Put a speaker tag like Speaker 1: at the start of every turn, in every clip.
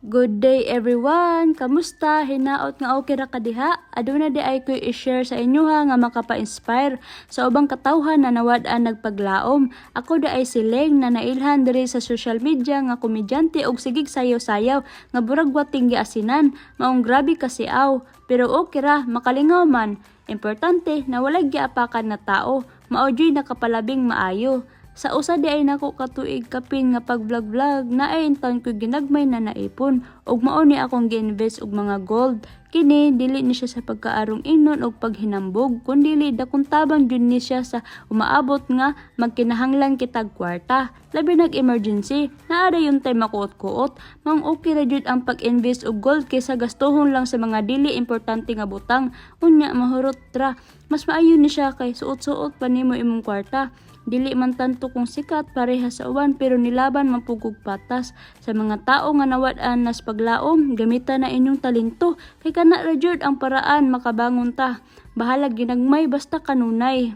Speaker 1: Good day everyone! Kamusta? Hinaot nga okay ra ka diha? Aduna di ay ko i-share sa inyo ha nga makapa-inspire sa ubang katawhan na nawad-an nagpaglaom. Ako da ay siling na nailhan diri sa social media nga komedyante og sigig sayaw-sayaw nga burag wating giasinan. Maong grabe kasi aw. Pero okay ra, makalingaw man. Importante na walay giapakan na tao. Mao'y nakapalabing maayo. Sa usa di ay nako katuig kapin nga pag-vlog na ay inton ko ginagmay na naipon ug mao ni akong gi-invest og mga gold. Kini dili ni siya sa pagkaarong ingnon og paghinambog kundi dakong tabang jud ni siya sa umaabot nga magkinahanglan kitag kwarta. Labi nag-emergency, naara yung time makuot-kuot, mang okay ra jud ang pag-invest og gold kaysa gastuhon lang sa mga dili importante nga butang. Unya mahurot ra, mas maayo ni siya kay suot-suot pa nimo imong kwarta. Dili man tanto kung sikat pareha sa uwan pero nilaban mapugog patas. Sa mga tao nga nawad-an nas paglaom, gamitan na inyong talento kay kana ra jud ang paraan makabangon ta. Bahala ginagmay basta kanunay.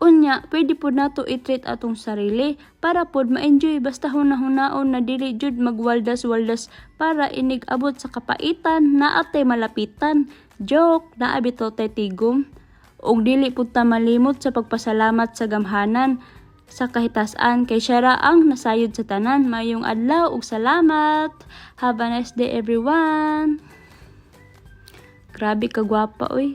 Speaker 1: Unya, pwede po nato i-treat atong sarili para pod ma-enjoy basta hunahunaon na dili jud magwaldas-waldas para inig abot sa kapaitan na atay malapitan. Joke, naabito tay tigom. Og dili pud ta malimot sa pagpasalamat sa gamhanan sa kahitasan kay siya ra ang nasayod sa tanan. Mayong adlaw ug salamat. Have a nice day everyone. Grabe ka gwapa oy.